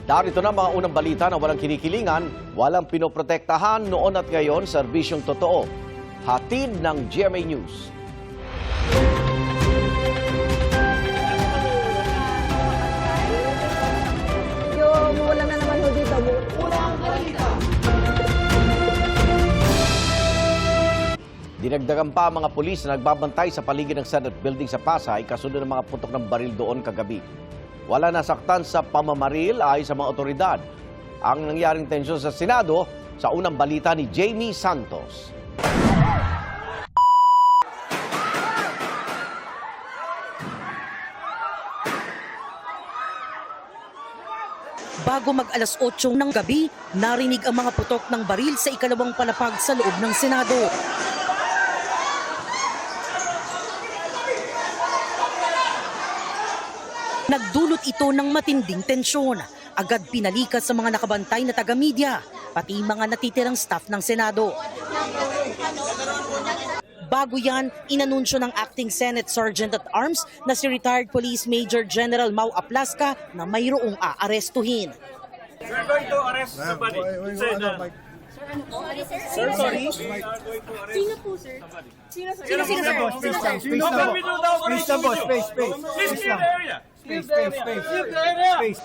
Narito na mga unang balita na walang kinikilingan, walang pinoprotektahan noon at ngayon, serbisyong totoo. Hatid ng GMA News. Yung wala na naman ho dito. Unang balita. Dinagdagan pa ang mga pulis na nagbabantay sa paligid ng Senate Building sa Pasay kasunod ng mga putok ng baril doon kagabi. Wala nasaktan sa pamamaril ay sa mga otoridad. Ang nangyaring tensyon sa Senado sa unang balita ni Jamie Santos. Bago mag-alas 8 ng gabi, narinig ang mga putok ng baril sa ikalawang palapag sa loob ng Senado. Nagdulot ito ng matinding tensyon. Agad pinalikas sa mga nakabantay na taga-media, pati mga natitirang staff ng Senado. Bago yan, inanunsyo ng Acting Senate Sergeant at Arms na si retired Police Major General Mau Aplasca na mayroong aarestuhin. We're going to arrest somebody. Sir, sorry. Sino po, sir? Sino, sir? Sino, sir? Please, boss. Space. Please clear the area. Space.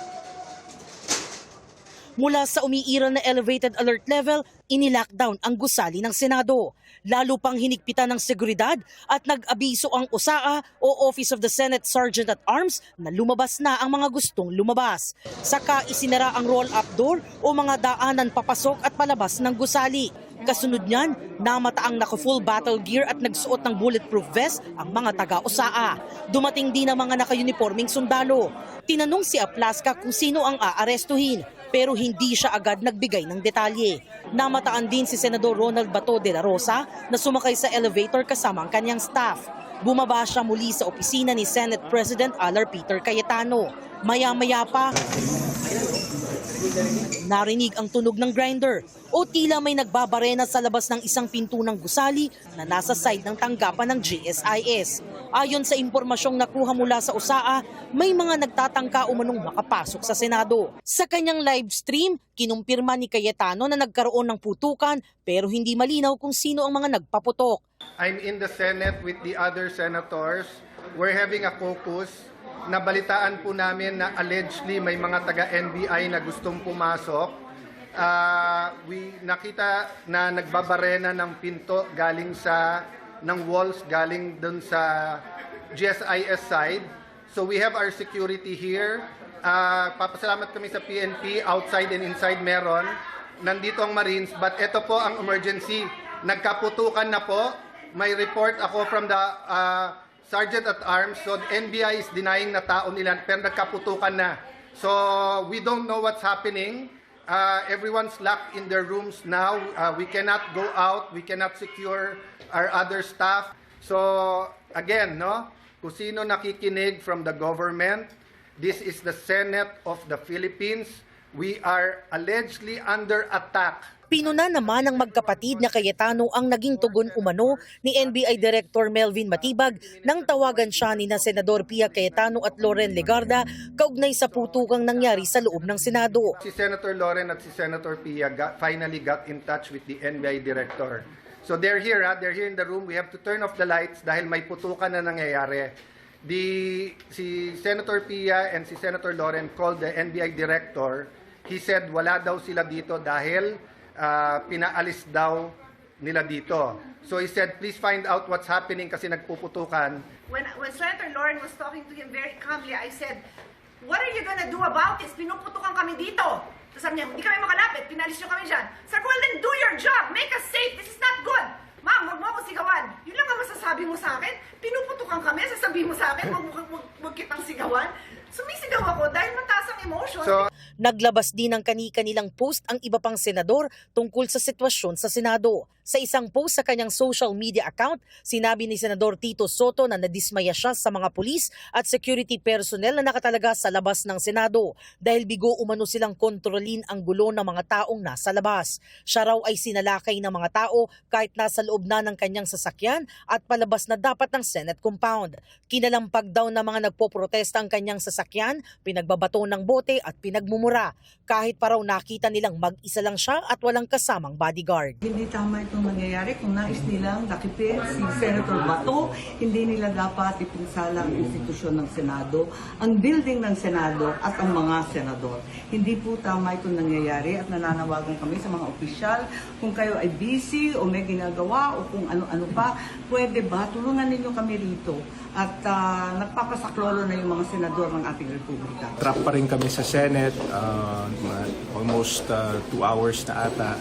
Mula sa umiiral na elevated alert level, inilockdown ang gusali ng Senado. Lalo pang hinigpitan ng seguridad at nag-abiso ang USAA o Office of the Senate Sergeant at Arms na lumabas na ang mga gustong lumabas. Saka isinara ang roll-up door o mga daanan papasok at palabas ng gusali. Kasunod niyan, namataang naka-full battle gear at nagsuot ng bulletproof vest ang mga taga-USAA. Dumating din ang mga naka-uniforming sundalo. Tinanong si Aplasca kung sino ang aarestuhin, pero hindi siya agad nagbigay ng detalye. Namataan din si Senador Ronald Bato de la Rosa na sumakay sa elevator kasama ang kanyang staff. Bumaba siya muli sa opisina ni Senate President Alar Peter Cayetano. Maya-maya pa, narinig ang tunog ng grinder o tila may nagbabarena sa labas ng isang pinto ng gusali na nasa side ng tanggapan ng GSIS. Ayon sa impormasyong nakuha mula sa USAA, may mga nagtatangka umanong makapasok sa Senado. Sa kanyang live stream, kinumpirma ni Cayetano na nagkaroon ng putukan pero hindi malinaw kung sino ang mga nagpaputok. I'm in the Senate with the other senators. We're having a caucus. Nabalitaan po namin na allegedly may mga taga-NBI na gustong pumasok. We nakita na nagbabarena ng pinto galing ng walls galing dun sa GSIS side. So we have our security here. Papasalamat kami sa PNP, outside and inside meron. Nandito ang Marines, but ito po ang emergency. Nagkaputukan na po. May report ako from the Sergeant at Arms, so the NBI is denying na tao nila, pero nagkaputukan na. So we don't know what's happening. Everyone's locked in their rooms now. We cannot go out. We cannot secure our other staff. So again, no, kung sino nakikinig from the government, this is the Senate of the Philippines. We are allegedly under attack. Pinuna naman ng magkapatid na Cayetano ang naging tugon umano ni NBI Director Melvin Matibag nang tawagan siya ni na Senador Pia Cayetano at Loren Legarda kaugnay sa putukang nangyari sa loob ng Senado. Si Senator Loren at si Senator Pia finally got in touch with the NBI Director. So they're here in the room. We have to turn off the lights dahil may putukan na nangyayari. Si Senator Pia and si Senator Loren called the NBI Director. He said wala daw sila dito dahil pinaalis daw nila dito. So he said, please find out what's happening kasi nagpuputukan. When Senator Loren was talking to him very calmly, I said, what are you gonna do about this? Pinuputukan kami dito. Tapos sabi niya, hindi kami makalapit, pinalis niyo kami dyan. Sabi ko, well then do your job, make us safe, this is not good. Ma'am, huwag mo ako sigawan. Yun lang ang masasabi mo sa akin. Pinuputukan kami, sasabihin mo sa akin, huwag kitang sigawan. Sumisigaw ako dahil mataas ang emotion. So, Naglabas din ng kani-kanilang post ang iba pang senador tungkol sa sitwasyon sa Senado. Sa isang post sa kanyang social media account, sinabi ni Senador Tito Soto na nadismaya siya sa mga pulis at security personnel na nakatalaga sa labas ng Senado dahil bigo umano silang kontrolin ang gulo ng mga taong nasa labas. Siya raw ay sinalakay ng mga tao kahit nasa loob na ng kanyang sasakyan at palabas na dapat ng Senate compound. Kinalampag daw ng mga nagpoprotesta ang kanyang sasakyan, pinagbabato ng bote at pinagmumura. Kahit pa raw nakita nilang mag-isa lang siya at walang kasamang bodyguard. Hindi tama itong nangyayari kung nais nilang nakipin si Senator Bato, hindi nila dapat ipinsala ang institusyon ng Senado, ang building ng Senado at ang mga senador. Hindi po tama itong nangyayari at nananawagan kami sa mga opisyal kung kayo ay busy o may ginagawa o kung ano-ano pa, pwede ba tulungan ninyo kami rito at nagpapasaklolo na yung mga senador ng ating republika. Trap pa rin kami sa Senate, almost 2 hours na ata.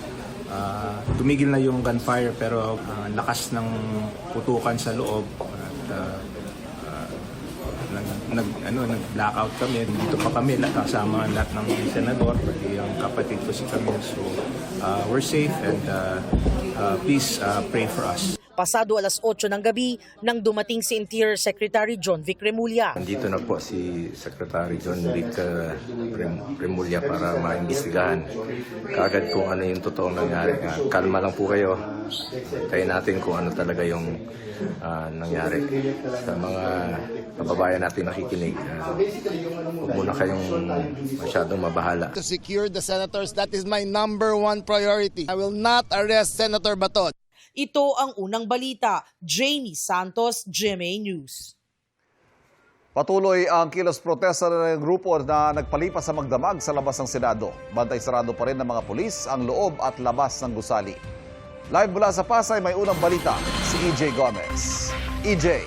Tumigil na yung gunfire pero lakas ng putukan sa loob at nag-blackout kami. Dito pa kami kasama lahat ng senador, pati yung kapatid ko si Camille. So we're safe and please pray for us. Pasado alas 8 ng gabi nang dumating si Interior Secretary John Vic Remulla. Nandito na po si Secretary John Vic Remulla para maimbestigahan kaagad kung ano yung totoong nangyari. Kalma lang po kayo. Tayo natin kung ano talaga yung nangyari. Sa mga kababayan natin nakikinig, huwag muna kayong masyadong mabahala. To secure the senators, that is my #1 priority. I will not arrest Senator Bato. Ito ang unang balita. Jamie Santos, GMA News. Patuloy ang kilos protesta ng grupo na nagpalipas sa magdamag sa labas ng Senado. Bantay sarado pa rin ng mga pulis ang loob at labas ng gusali. Live mula sa Pasay, may unang balita si EJ Gomez. EJ.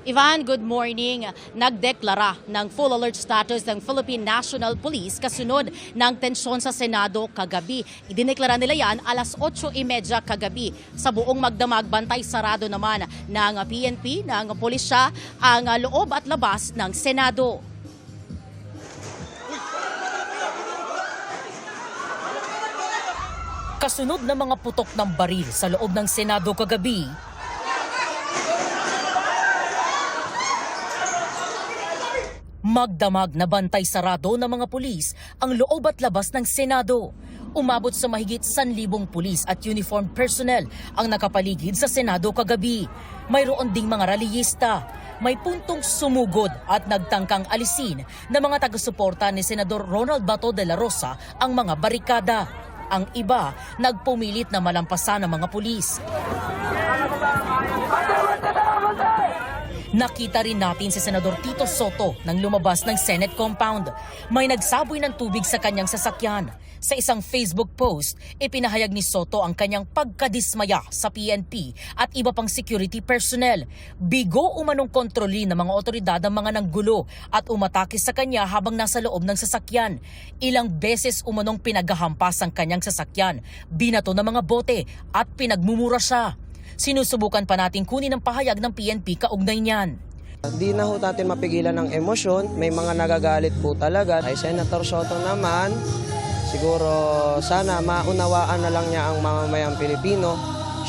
Ivan, good morning. Nagdeklara ng full alert status ng Philippine National Police kasunod ng tensyon sa Senado kagabi. Idineklara nila yan alas 8:30 kagabi. Sa buong magdamag, bantay sarado naman ng PNP, ng pulisya, ang loob at labas ng Senado. Kasunod ng mga putok ng baril sa loob ng Senado kagabi, magdamag na bantay sarado ng mga pulis ang loob at labas ng Senado. Umabot sa mahigit 1,000 pulis at uniformed personnel ang nakapaligid sa Senado kagabi. Mayroon ding mga rallyista. May puntong sumugod at nagtangkang alisin ng mga taga-suporta ni Senador Ronald Bato de la Rosa ang mga barikada. Ang iba, nagpumilit na malampasan ng mga pulis. Nakita rin natin si Senador Tito Soto nang lumabas ng Senate compound. May nagsaboy ng tubig sa kanyang sasakyan. Sa isang Facebook post, ipinahayag ni Soto ang kanyang pagkadismaya sa PNP at iba pang security personnel. Bigo umanong kontrolin ng mga otoridad ang mga nanggulo at umatake sa kanya habang nasa loob ng sasakyan. Ilang beses umanong pinaghahampas ang kanyang sasakyan, binato ng mga bote at pinagmumura siya. Sinusubukan pa natin kunin ang pahayag ng PNP kaugnay niyan. Di na ho natin mapigilan ng emosyon. May mga nagagalit po talaga. Ay Senator Soto naman, siguro sana maunawaan na lang niya ang mamamayang Pilipino.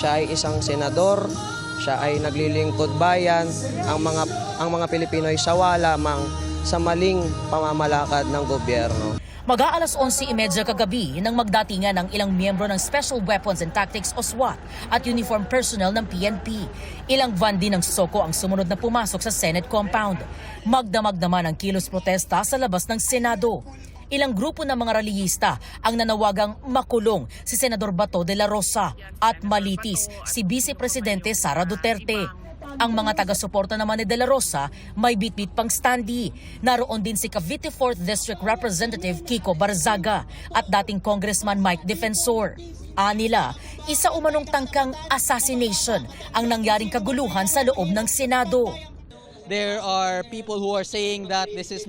Siya ay isang senador, siya ay naglilingkod bayan. Ang mga Pilipino ay sawa lamang sa maling pamamalakad ng gobyerno. Mag-aalas 11:30 kagabi nang magdatingan ng ilang miyembro ng Special Weapons and Tactics o SWAT at uniform personnel ng PNP. Ilang van din ng SOCO ang sumunod na pumasok sa Senate compound. Magdamag naman ang kilos protesta sa labas ng Senado. Ilang grupo ng mga rallyista ang nanawagang makulong si Senador Bato de la Rosa at malitis si Vice Presidente Sara Duterte. Ang mga taga-suporta naman ni De La Rosa may bitbit pang standee. Naroon din si Cavite 4th District Representative Kiko Barzaga at dating Congressman Mike Defensor. Anila, isa umanong tangkang assassination ang nangyaring kaguluhan sa loob ng Senado. There are people who are saying that this is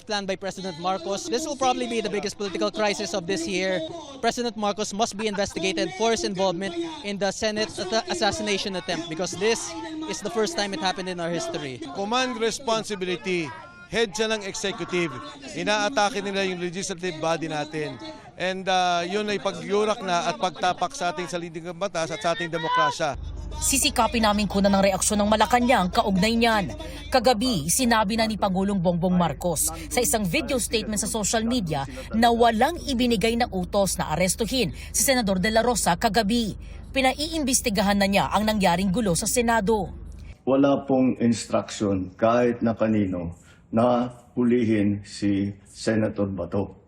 planned by President Marcos. This will probably be the biggest political crisis of this year. President Marcos must be investigated for his involvement in the Senate assassination attempt because this is the first time it happened in our history. Command responsibility. Head siya ng executive. Inaatake nila yung legislative body natin. And yun ay pagyurak na at pagtapak sa ating salinding batas at sa ating demokrasya. Sisikapin namin kunan ng reaksyon ng Malacanang kaugnay niyan. Kagabi, sinabi na ni Pangulong Bongbong Marcos sa isang video statement sa social media na walang ibinigay na utos na arestuhin si Senador De La Rosa kagabi. Pinaiimbestigahan na niya ang nangyaring gulo sa Senado. Wala pong instruction kahit na kanino na hulihin si Senator Bato.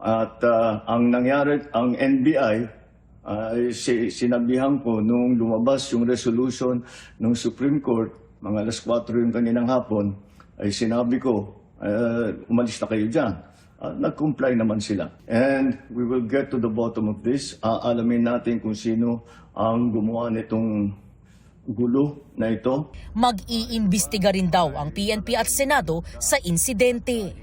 At ang nangyari, ang NBI, sinabihan ko nung lumabas yung resolution ng Supreme Court, mga alas 4 yung kaninang hapon, ay sinabi ko, umalis na kayo dyan. Nag-comply naman sila. And we will get to the bottom of this. Alamin natin kung sino ang gumawa nitong gulo na ito. Mag-iimbestiga rin daw ang PNP at Senado sa insidente.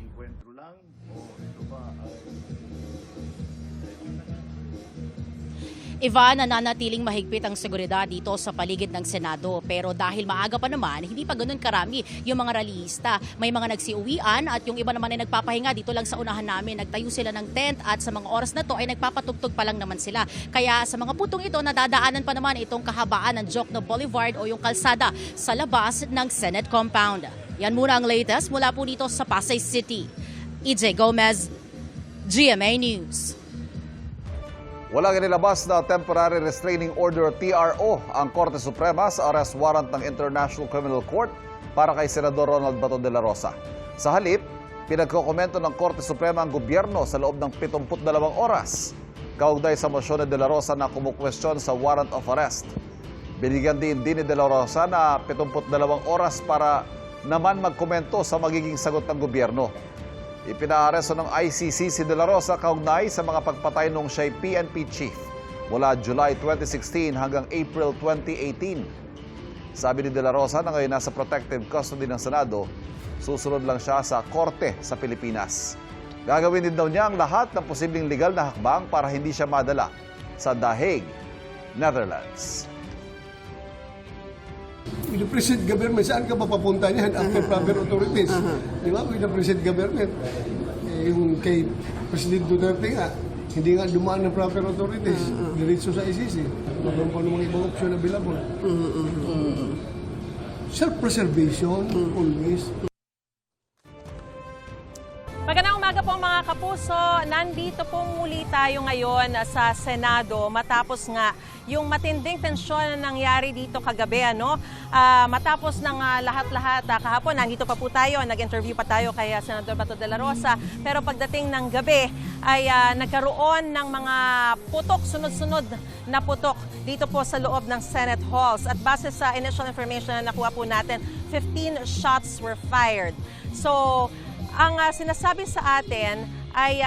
Ivan, nananatiling mahigpit ang seguridad dito sa paligid ng Senado. Pero dahil maaga pa naman, hindi pa ganun karami yung mga rallyista. May mga nagsiuwian at yung iba naman ay nagpapahinga dito lang sa unahan namin. Nagtayo sila ng tent at sa mga oras na to ay nagpapatugtog pa lang naman sila. Kaya sa mga putong ito, nadadaanan pa naman itong kahabaan ng Jokno Boulevard o yung kalsada sa labas ng Senate compound. Yan muna ang latest mula po dito sa Pasay City. EJ Gomez, GMA News. Walang inilabas na Temporary Restraining Order TRO ang Korte Suprema sa arrest warrant ng International Criminal Court para kay Senador Ronald Bato de la Rosa. Sa halip, pinagkokomento ng Korte Suprema ang gobyerno sa loob ng 72 oras. Kaugnay sa mosyon ni de la Rosa na kumukwestiyon sa warrant of arrest. Binigyan din ni de la Rosa na 72 oras para naman magkomento sa magiging sagot ng gobyerno. Ipinaaresto ng ICC si De La Rosa kaugnay sa mga pagpatay nung siya'y PNP chief mula July 2016 hanggang April 2018. Sabi ni De La Rosa na ngayon nasa protective custody ng Senado, susunod lang siya sa korte sa Pilipinas. Gagawin din daw niya ang lahat ng posibleng legal na hakbang para hindi siya madala sa The Hague, Netherlands. With the present government, saan ka mapapunta niyan after proper authorities? Di ba? With the present government. Yung kay President Duterte nga, hindi nga dumaan ng proper authorities. Diretso sa ICC. Magkaroon pa ng mga ibang option available. Self-preservation, always. Magandang umaga po mga kapuso. Nandito pong muli tayo ngayon sa Senado matapos nga yung matinding tensyon na nangyari dito kagabi. Matapos ng lahat-lahat kahapon, nandito pa po tayo, nag-interview pa tayo kay Senador Bato de la Rosa. Pero pagdating ng gabi ay nagkaroon ng mga putok, sunod-sunod na putok dito po sa loob ng Senate halls. At base sa initial information na nakuha po natin, 15 shots were fired. So, ang sinasabi sa atin ay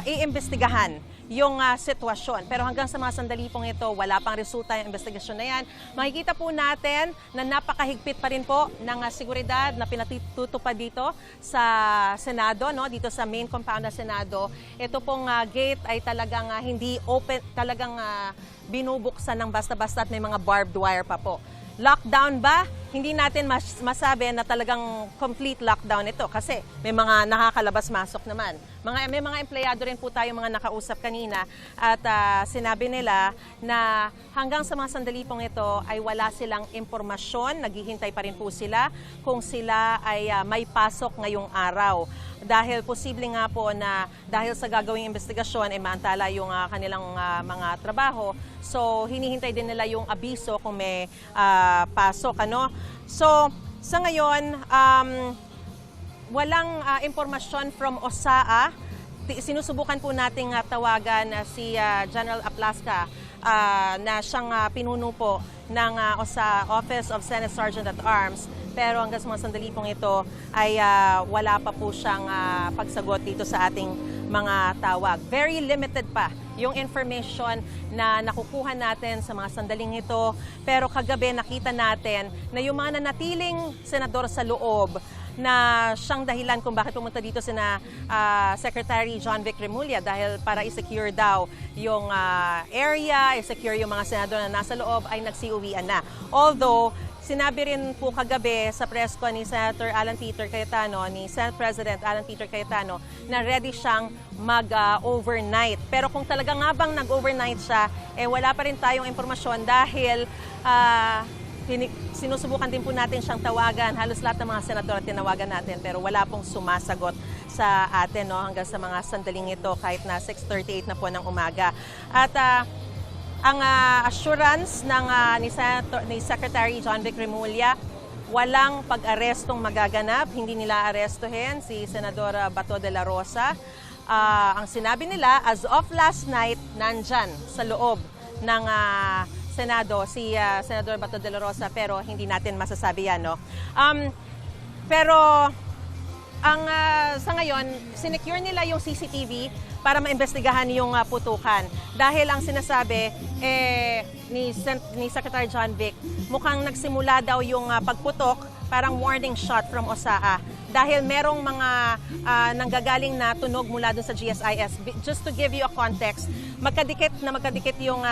iimbestigahan yung sitwasyon. Pero hanggang sa mga sandali pong ito, wala pang resulta yung investigasyon na yan. Makikita po natin na napakahigpit pa rin po ng seguridad na pinatutupad dito sa Senado, dito sa main compound ng Senado. Ito pong gate ay talagang hindi open, talagang binubuksan ng basta-basta at may mga barbed wire pa po. Lockdown ba? Hindi natin masabi na talagang complete lockdown ito kasi may mga nakakalabas-masok naman. May mga empleyado rin po tayo mga nakausap kanina at sinabi nila na hanggang sa mga sandali pong ito ay wala silang impormasyon. Naghihintay pa rin po sila kung sila ay may pasok ngayong araw. Dahil posible nga po na dahil sa gagawing investigasyon ay maantala yung kanilang mga trabaho. So hinihintay din nila yung abiso kung may pasok. So sa ngayon, walang impormasyon from OSAA. Sinusubukan po nating tawagan si General Aplasca na siyang pinuno po ng Office of Senate Sergeant at Arms. Pero hanggang sa mga sandali pong ito ay wala pa po siyang pagsagot dito sa ating mga tawag. Very limited pa yung information na nakukuha natin sa mga sandaling ito. Pero kagabi nakita natin na yung mga nanatiling senador sa loob na siyang dahilan kung bakit pumunta dito sina Secretary John Vic Remulla dahil para i-secure daw yung area, i-secure yung mga senador na nasa loob ay nagsiuwian na. Although sinabi rin po kagabi sa press ko ni Senator Alan Peter Cayetano, ni Senate President Alan Peter Cayetano, na ready siyang mag-overnight. Pero kung talaga nga bang nag-overnight siya, wala pa rin tayong impormasyon dahil sinusubukan din po natin siyang tawagan. Halos lahat ng mga senador tinawagan natin pero wala pong sumasagot sa atin hanggang sa mga sandaling ito kahit na 6:38 na po ng umaga. At ang assurance ng ni Secretary John Vic Remulla, walang pag-arestong magaganap, hindi nila arestuhin si Senador Bato de la Rosa. Ang sinabi nila, as of last night, nandyan sa loob ng Senado si Senador Bato de la Rosa, pero hindi natin masasabi yan. No? Pero sa ngayon, sinecure nila yung CCTV para maimbestigahan yung putukan. Dahil ang sinasabi ni Secretary John Vic, mukhang nagsimula daw yung pagputok, parang warning shot from OSAA. Dahil merong mga nanggagaling na tunog mula dun sa GSIS. Just to give you a context, magkadikit yung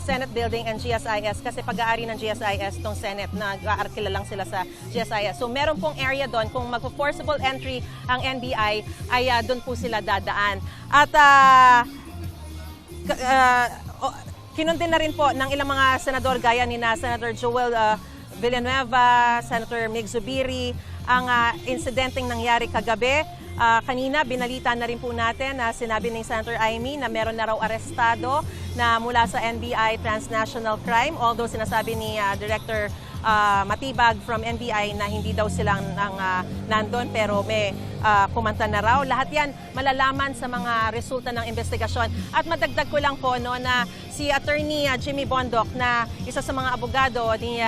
Senate building and GSIS kasi pag-aari ng GSIS tong Senate, nag-aarkila lang sila sa GSIS. So meron pong area doon, kung mag-forcible entry ang NBI, ay doon po sila dadaan. At kinundin na rin po ng ilang mga senador gaya ni Senator Joel Villanueva, Senator Mig Zubiri, ang insidenteng nangyari kagabi. Kanina, binalita na rin po natin na sinabi ni Senator Amy na meron na raw arestado na mula sa NBI Transnational Crime. Although sinasabi ni Director Matibag from NBI na hindi daw silang nandun, pero may kumanta na raw. Lahat yan malalaman sa mga resulta ng investigasyon. At madagdag ko lang po na si Attorney Jimmy Bondoc, na isa sa mga abogado ni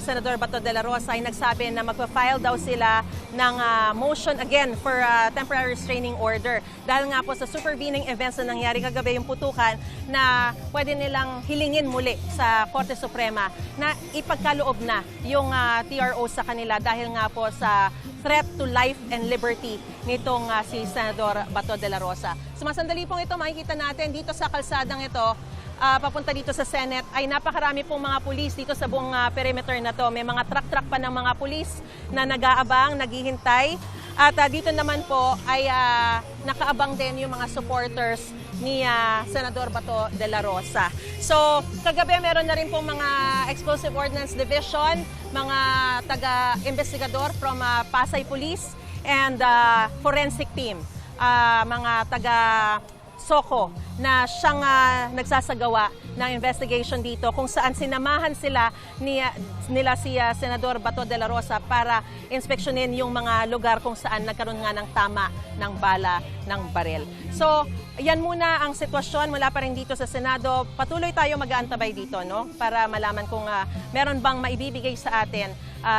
Senador Bato de la Rosa, ay nagsabi na magpa-file daw sila ng motion again for temporary restraining order. Dahil nga po sa supervening events na nangyari kagabi, yung putukan, na pwede nilang hilingin muli sa Korte Suprema na ipagkaloob na yung TRO sa kanila dahil nga po sa threat to life and liberty nitong si Senador Bato de la Rosa. Sumasandali pong ito, makikita natin dito sa kalsadang ito, papunta dito sa Senate, ay napakarami pong mga pulis dito sa buong perimeter na to. May mga truck-truck pa ng mga pulis na nag-aabang, naghihintay. At dito naman po ay nakaabang din yung mga supporters ni Senador Bato de la Rosa. So, kagabi meron na rin pong mga Explosive Ordnance Division, mga taga-investigador from Pasay Police and forensic team, mga taga-SOCO, na siyang nagsasagawa ng investigation dito kung saan sinamahan nila si Senador Bato de la Rosa para inspeksyonin yung mga lugar kung saan nagkaroon nga ng tama ng bala ng baril. So, yan muna ang sitwasyon mula pa rin dito sa Senado. Patuloy tayo mag-aantabay dito, no? Para malaman kung meron bang maibibigay sa atin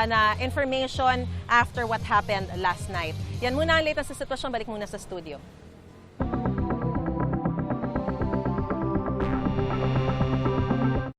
na information after what happened last night. Yan muna ang latest sa sitwasyon. Balik muna sa studio.